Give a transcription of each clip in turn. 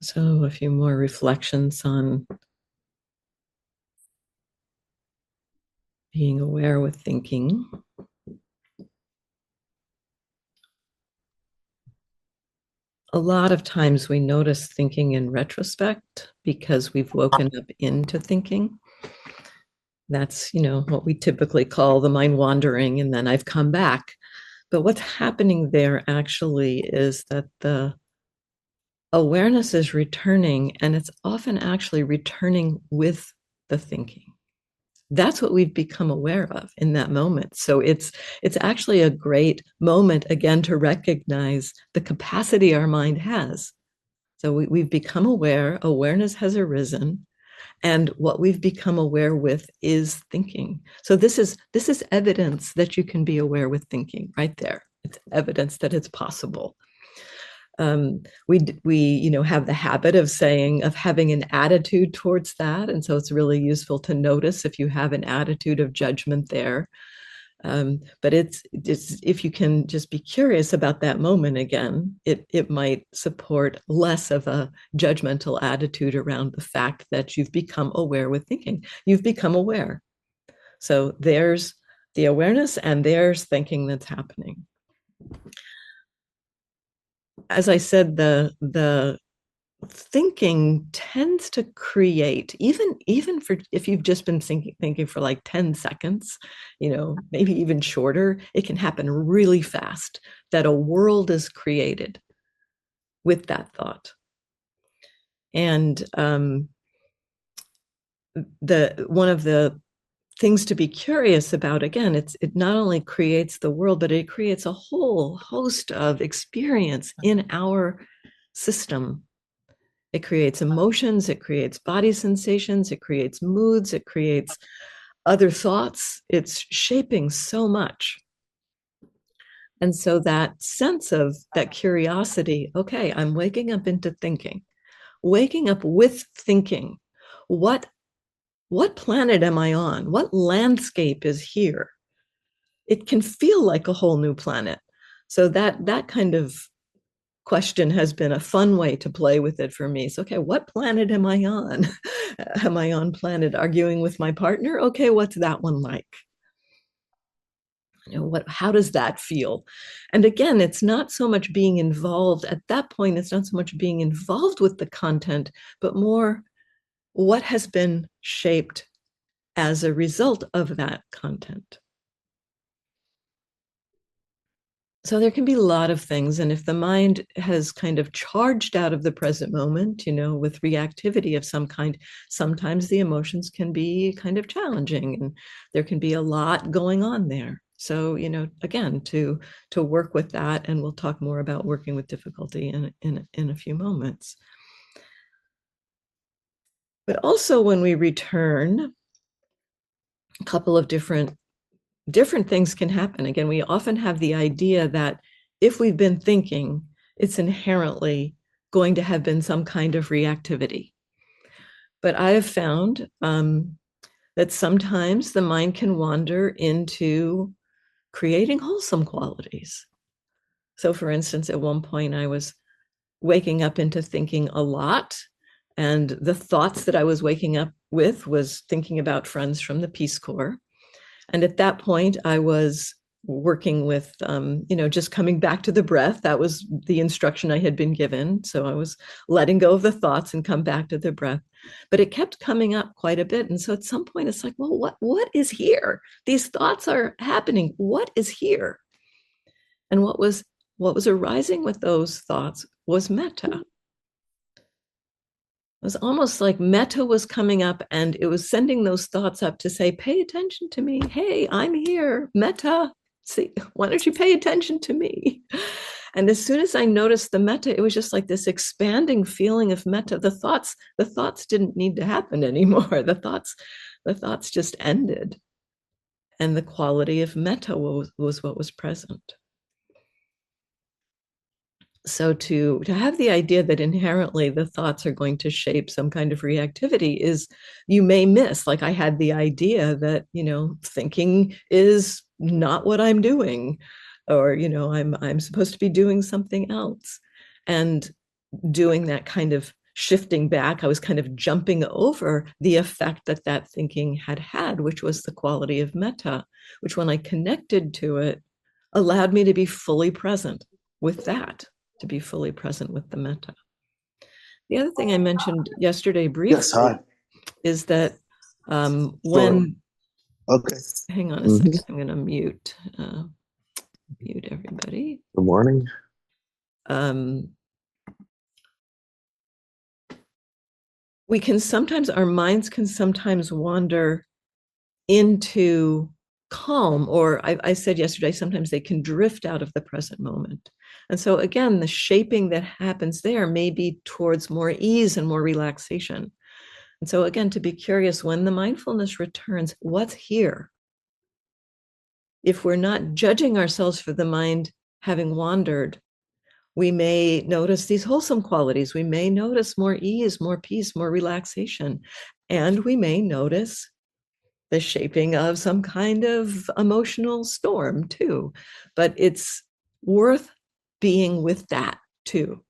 So, a few more reflections on being aware with thinking. A lot of times we notice thinking in retrospect because we've woken up into thinking. That's, what we typically call the mind wandering, and then I've come back. But what's happening there actually is that the awareness is returning, and it's often actually returning with the thinking. That's what we've become aware of in that moment. So it's actually a great moment again to recognize the capacity our mind has. So we've become aware, awareness has arisen, and what we've become aware with is thinking. So this is evidence that you can be aware with thinking right there. It's evidence that it's possible. We have the habit of having an attitude towards that, and so it's really useful to notice if you have an attitude of judgment there. But it's if you can just be curious about that moment again, it might support less of a judgmental attitude around the fact that you've become aware with thinking. You've become aware. So there's the awareness and there's thinking that's happening. As I said, the thinking tends to create, even for if you've just been thinking for like 10 seconds, maybe even shorter, it can happen really fast that a world is created with that thought. And the one of the things to be curious about, again, it not only creates the world, but it creates a whole host of experience in our system. It creates emotions, it creates body sensations, it creates moods, it creates other thoughts. It's shaping so much. And so that sense of that curiosity, okay, I'm waking up into thinking, waking up with thinking. What planet am I on? What landscape is here? It can feel like a whole new planet. So that kind of question has been a fun way to play with it for me. So, okay, what planet am I on? Am I on planet arguing with my partner? Okay, what's that one like? How does that feel? And again, it's not so much being involved at that point, it's not so much being involved with the content, but more what has been shaped as a result of that content. So there can be a lot of things. And if the mind has kind of charged out of the present moment, with reactivity of some kind, sometimes the emotions can be kind of challenging and there can be a lot going on there. So, again, to work with that, and we'll talk more about working with difficulty in a few moments. But also when we return, a couple of different things can happen. Again, we often have the idea that if we've been thinking, it's inherently going to have been some kind of reactivity. But I have found that sometimes the mind can wander into creating wholesome qualities. So, for instance, at one point I was waking up into thinking a lot, and the thoughts that I was waking up with was thinking about friends from the Peace Corps. And at that point, I was working with, just coming back to the breath. That was the instruction I had been given. So I was letting go of the thoughts and come back to the breath. But it kept coming up quite a bit. And so at some point, it's like, well, what is here? These thoughts are happening. What is here? And what was arising with those thoughts was metta. It was almost like metta was coming up and it was sending those thoughts up to say, pay attention to me. Hey, I'm here. Metta. See, why don't you pay attention to me? And as soon as I noticed the metta, it was just like this expanding feeling of metta. The thoughts didn't need to happen anymore. The thoughts just ended. And the quality of metta was what was present. So to have the idea that inherently the thoughts are going to shape some kind of reactivity is, you may miss, like I had the idea that, thinking is not what I'm doing, or, I'm supposed to be doing something else. And doing that kind of shifting back. I was kind of jumping over the effect that that thinking had, which was the quality of metta, which when I connected to it, allowed me to be fully present with that, to be fully present with the metta. The other thing I mentioned yesterday briefly is that when, Okay. hang on a second, I'm going to mute everybody. Good morning. We can sometimes, our minds can sometimes wander into calm, or I said yesterday, sometimes they can drift out of the present moment. And so again, the shaping that happens there may be towards more ease and more relaxation. And so again, to be curious, when the mindfulness returns, what's here? If we're not judging ourselves for the mind having wandered, we may notice these wholesome qualities. We may notice more ease, more peace, more relaxation. And we may notice the shaping of some kind of emotional storm too. But it's worth being with that too.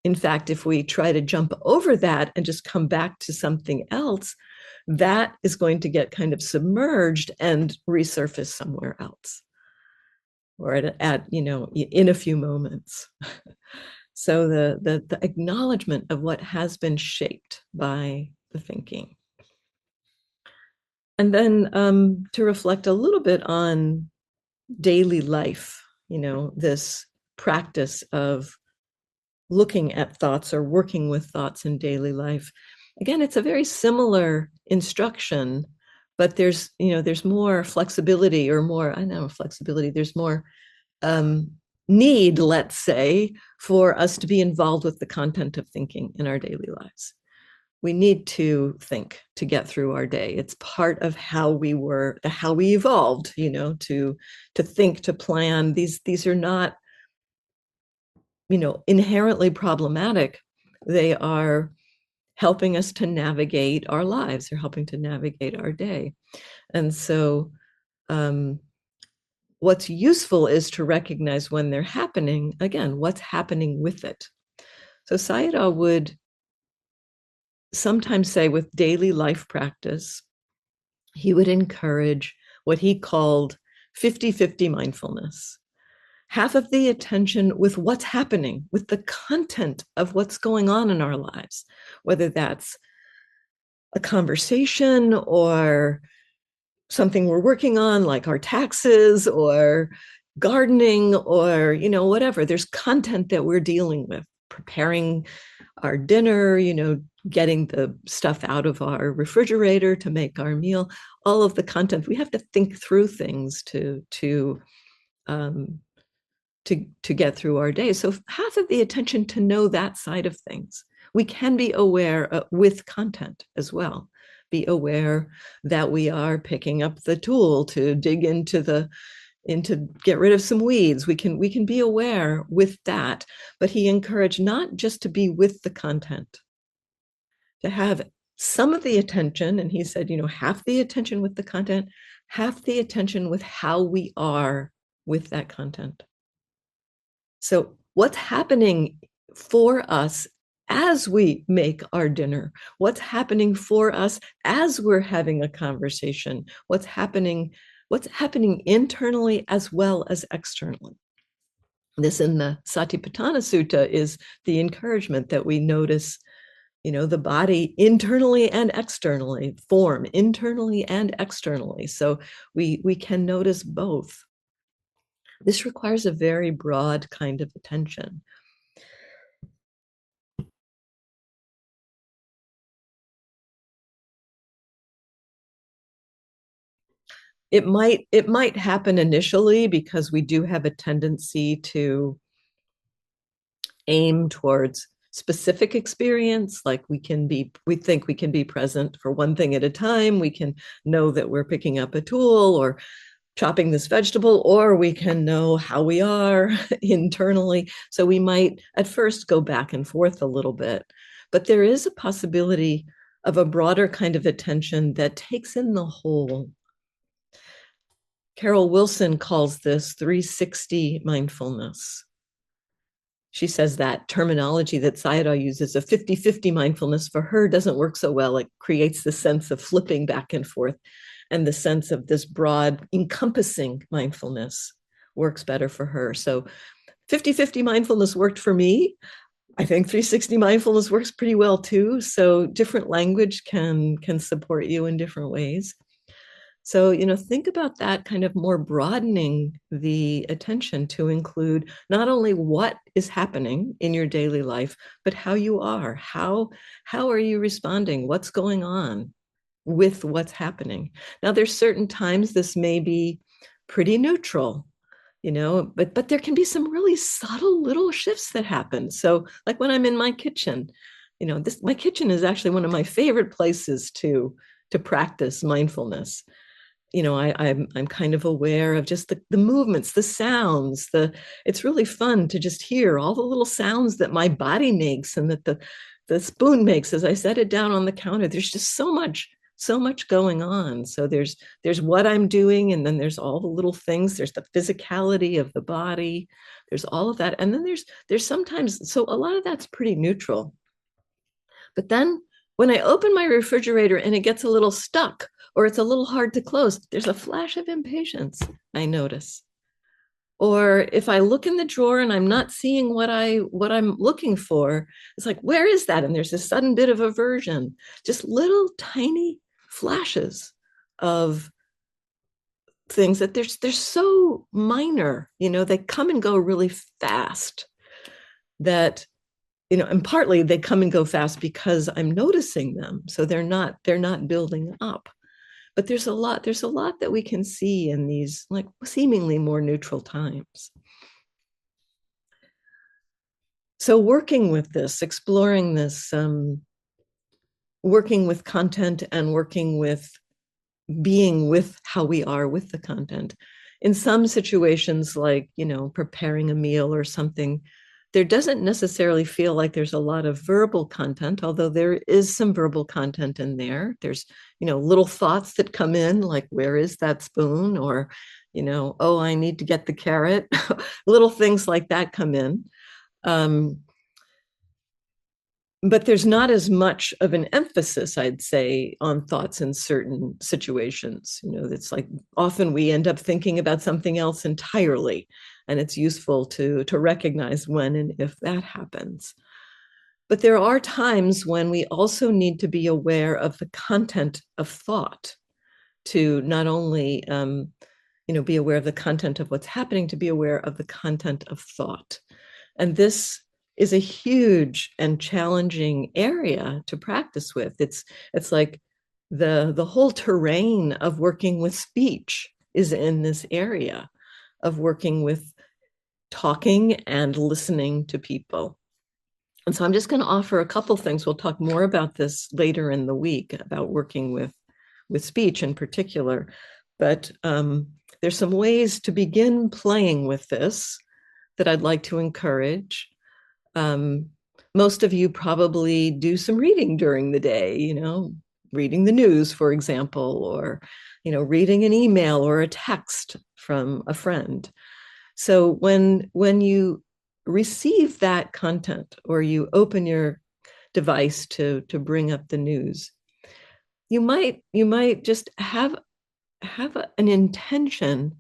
In fact, if we try to jump over that and just come back to something else, that is going to get kind of submerged and resurface somewhere else, or at in a few moments. So the acknowledgement of what has been shaped by the thinking. And then to reflect a little bit on daily life, this practice of looking at thoughts or working with thoughts in daily life. Again, it's a very similar instruction, but there's more flexibility, or more, I don't know, flexibility, there's more need, let's say, for us to be involved with the content of thinking in our daily lives. We need to think to get through our day. It's part of how we evolved, to think, to plan. These are not, inherently problematic. They are helping us to navigate our lives. They're helping to navigate our day. And so what's useful is to recognize when they're happening, again, what's happening with it. So Sayadaw would sometimes say, with daily life practice, he would encourage what he called 50-50 mindfulness. Half of the attention with what's happening, with the content of what's going on in our lives, whether that's a conversation or something we're working on, like our taxes or gardening, or whatever. There's content that we're dealing with, preparing our dinner, getting the stuff out of our refrigerator to make our meal. All of the content, we have to think through things to get through our day. So half of the attention to know that side of things. We can be aware with content as well. Be aware that we are picking up the tool to dig into get rid of some weeds. We can be aware with that. But he encouraged not just to be with the content, to have some of the attention, and he said, half the attention with the content, half the attention with how we are with that content. So what's happening for us as we make our dinner? What's happening for us as we're having a conversation? What's happening internally as well as externally? This, in the Satipatthana Sutta, is the encouragement that we notice, the body internally and externally, form internally and externally. So we can notice both. This requires a very broad kind of attention. It might happen initially because we do have a tendency to aim towards specific experience. Like we think we can be present for one thing at a time. We can know that we're picking up a tool or chopping this vegetable, or we can know how we are internally. So we might at first go back and forth a little bit, but there is a possibility of a broader kind of attention that takes in the whole. Carol Wilson calls this 360 mindfulness. she says that terminology that Sayadaw uses, a 50-50 mindfulness, for her doesn't work so well. It creates the sense of flipping back and forth, and the sense of this broad encompassing mindfulness works better for her. So 50-50 mindfulness worked for me. I think 360 mindfulness works pretty well too. So different language can support you in different ways. So, think about that, kind of more broadening the attention to include not only what is happening in your daily life, but how you are. How are you responding? What's going on with what's happening? Now, there's certain times this may be pretty neutral, but there can be some really subtle little shifts that happen. So, like when I'm in my kitchen, my kitchen is actually one of my favorite places to practice mindfulness. I'm kind of aware of just the movements, the sounds. It's really fun to just hear all the little sounds that my body makes and that the spoon makes as I set it down on the counter. There's just so much going on. So there's what I'm doing, and then there's all the little things. There's the physicality of the body. There's all of that, and then there's sometimes, so a lot of that's pretty neutral. But then when I open my refrigerator and it gets a little stuck, or it's a little hard to close, there's a flash of impatience, I notice. Or if I look in the drawer and I'm not seeing what I'm looking for, it's like, where is that? And there's a sudden bit of aversion, just little tiny flashes of things that they're so minor, they come and go really fast, that and partly they come and go fast because I'm noticing them. So they're not building up. But there's a lot that we can see in these like seemingly more neutral times. So working with this, exploring this, working with content and working with being with how we are with the content. In some situations, like, preparing a meal or something, there doesn't necessarily feel like there's a lot of verbal content, although there is some verbal content in there. There's, little thoughts that come in, like, where is that spoon? Or, oh, I need to get the carrot. Little things like that come in. But there's not as much of an emphasis, I'd say, on thoughts in certain situations. It's like often we end up thinking about something else entirely, and it's useful to recognize when and if that happens. But there are times when we also need to be aware of the content of thought, to not only be aware of the content of what's happening, to be aware of the content of thought. And this is a huge and challenging area to practice with. It's like the whole terrain of working with speech is in this area of working with talking and listening to people. And so I'm just going to offer a couple things. We'll talk more about this later in the week, about working with speech in particular. But there's some ways to begin playing with this that I'd like to encourage. Most of you probably do some reading during the day, reading the news, for example, or, reading an email or a text from a friend. So when you receive that content, or you open your device to bring up the news, you might just have an intention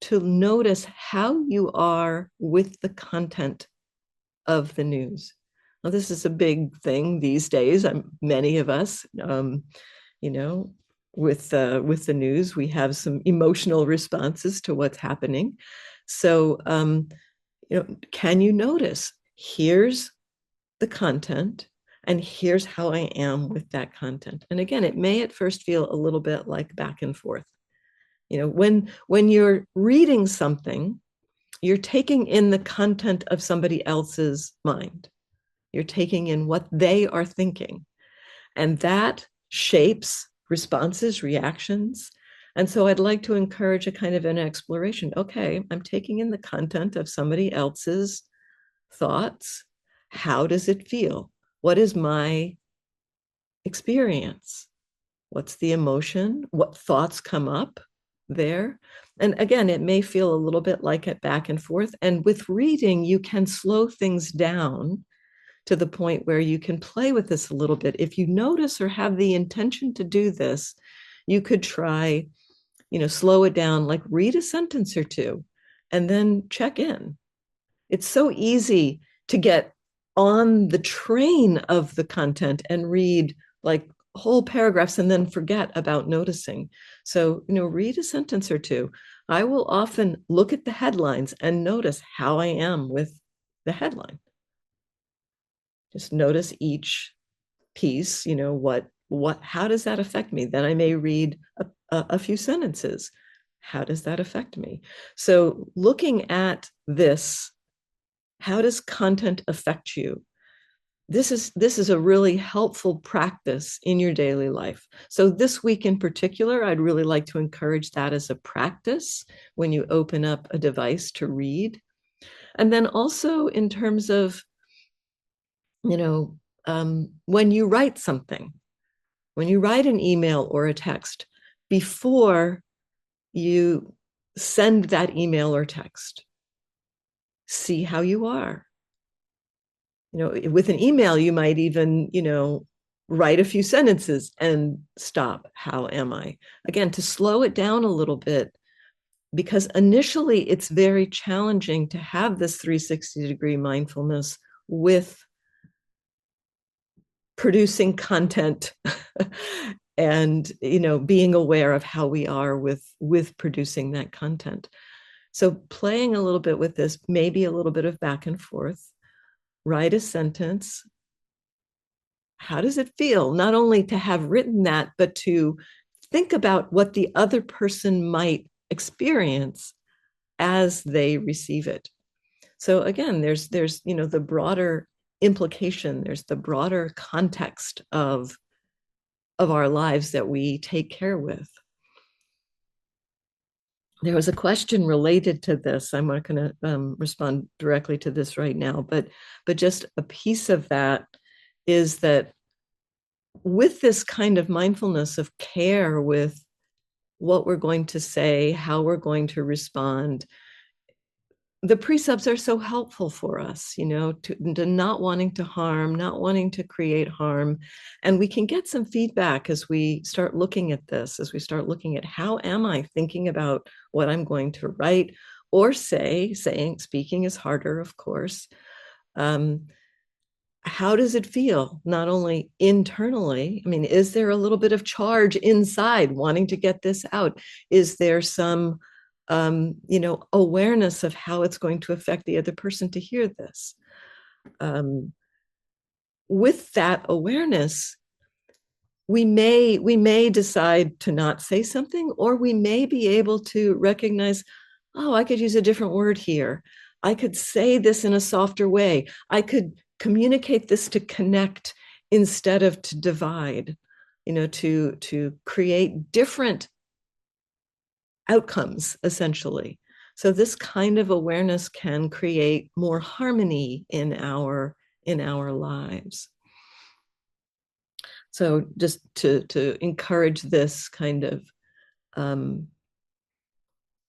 to notice how you are with the content of the news. Now, this is a big thing these days. Many of us, with the news, we have some emotional responses to what's happening. So, can you notice, here's the content, and here's how I am with that content. And again, it may at first feel a little bit like back and forth. When you're reading something, you're taking in the content of somebody else's mind. You're taking in what they are thinking. And that shapes responses, reactions. And so I'd like to encourage a kind of an exploration. Okay, I'm taking in the content of somebody else's thoughts. How does it feel? What is my experience? What's the emotion? What thoughts come up? there. And again, it may feel a little bit like it back and forth. And with reading, you can slow things down to the point where you can play with this a little bit. If you notice or have the intention to do this, you could try, slow it down, like read a sentence or two, and then check in. It's so easy to get on the train of the content and read like whole paragraphs and then forget about noticing. So, read a sentence or two. I will often look at the headlines and notice how I am with the headline. Just notice each piece, how does that affect me? Then I may read a few sentences. How does that affect me? So looking at this, how does content affect you? This is a really helpful practice in your daily life. So this week in particular, I'd really like to encourage that as a practice when you open up a device to read. And then also in terms of, when you write something, when you write an email or a text, before you send that email or text, see how you are. With an email, you might even, write a few sentences and stop. How am I? Again, to slow it down a little bit, because initially it's very challenging to have this 360-degree mindfulness with producing content and being aware of how we are with producing that content. So playing a little bit with this, maybe a little bit of back and forth, write a sentence. How does it feel not only to have written that, but to think about what the other person might experience as they receive it? So again, there's the broader implication, there's the broader context of our lives that we take care with. There was a question related to this. I'm not going to respond directly to this right now, but just a piece of that is that with this kind of mindfulness of care with what we're going to say, how we're going to respond, the precepts are so helpful for us, to not wanting to harm, not wanting to create harm. And we can get some feedback as we start looking at this, as we start looking at how am I thinking about what I'm going to write or say. Speaking is harder, of course. How does it feel? Not only internally, I mean, is there a little bit of charge inside wanting to get this out? Is there some awareness of how it's going to affect the other person to hear this? With that awareness, we may decide to not say something, or we may be able to recognize, oh, I could use a different word here. I could say this in a softer way. I could communicate this to connect instead of to divide, to create different outcomes, essentially. So this kind of awareness can create more harmony in our lives. So just to encourage this kind of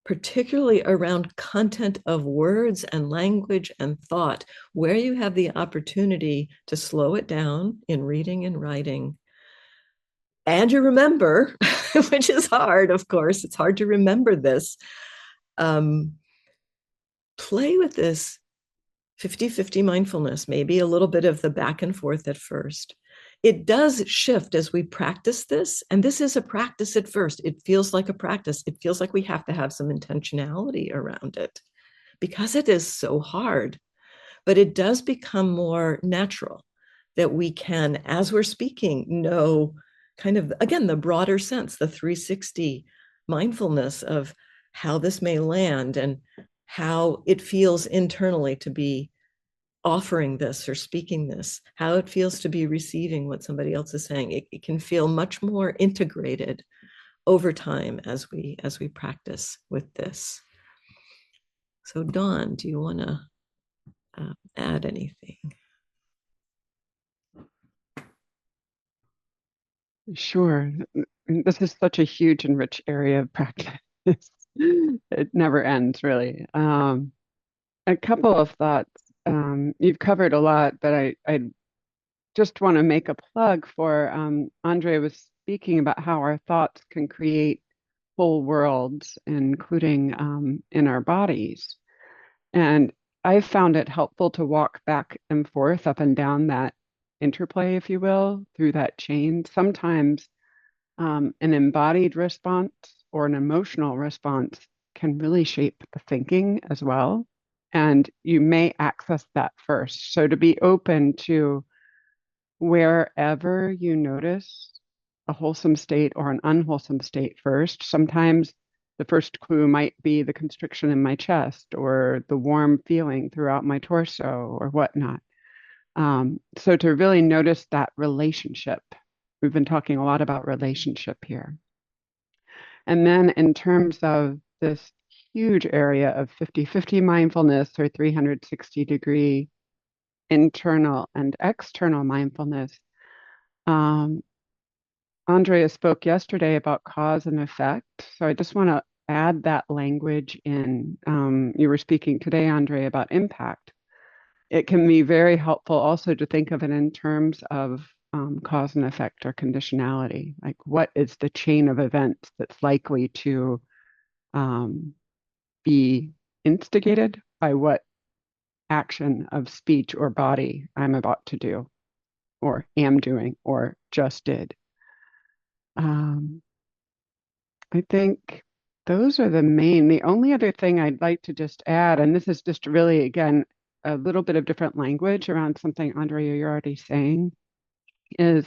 particularly around content of words and language and thought, where you have the opportunity to slow it down in reading and writing. And you remember, which is hard, of course, it's hard to remember this. Play with this 50-50 mindfulness, maybe a little bit of the back and forth at first. It does shift as we practice this. And this is a practice at first. It feels like a practice. It feels like we have to have some intentionality around it because it is so hard. But it does become more natural that we can, as we're speaking, know kind of, again, the broader sense, the 360 mindfulness of how this may land and how it feels internally to be offering this or speaking this, how it feels to be receiving what somebody else is saying. It can feel much more integrated over time as we practice with this. So Dawn, do you want to add anything? Sure. This is such a huge and rich area of practice. It never ends, really. A couple of thoughts. You've covered a lot, but I just want to make a plug for Andre was speaking about how our thoughts can create whole worlds, including in our bodies. And I found it helpful to walk back and forth up and down that interplay, if you will, through that chain. Sometimes an embodied response or an emotional response can really shape the thinking as well. And you may access that first. So to be open to wherever you notice a wholesome state or an unwholesome state first. Sometimes the first clue might be the constriction in my chest or the warm feeling throughout my torso or whatnot. So to really notice that relationship, we've been talking a lot about relationship here. And then in terms of this huge area of 50-50 mindfulness or 360-degree internal and external mindfulness, um, Andrea spoke yesterday about cause and effect. So I just want to add that language in. You were speaking today, Andrea, about impact. It can be very helpful also to think of it in terms of cause and effect or conditionality. Like, what is the chain of events that's likely to um, be instigated by what action of speech or body I'm about to do, or am doing, or just did? Um, I think those are the main. The only other thing I'd like to just add, and this is just really, again, a little bit of different language around something, Andrea, you're already saying, is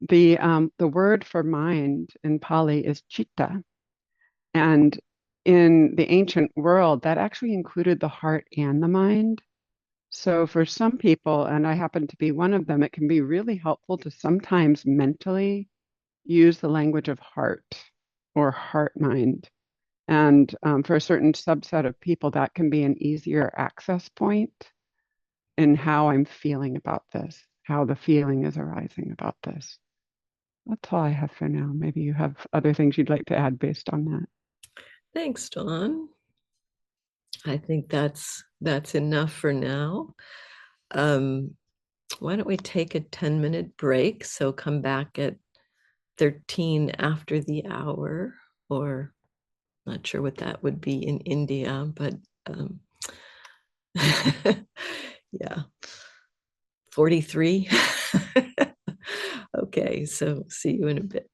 the word for mind in Pali is chitta. And in the ancient world, that actually included the heart and the mind. So for some people, and I happen to be one of them, it can be really helpful to sometimes mentally use the language of heart or heart mind. And for a certain subset of people, that can be an easier access point in how I'm feeling about this, how the feeling is arising about this. That's all I have for now. Maybe you have other things you'd like to add based on that. Thanks, Dawn. I think that's enough for now. Um, why don't we take a 10-minute break? So come back at 13 after the hour, or not sure what that would be in India, but yeah, 43. Okay, so see you in a bit.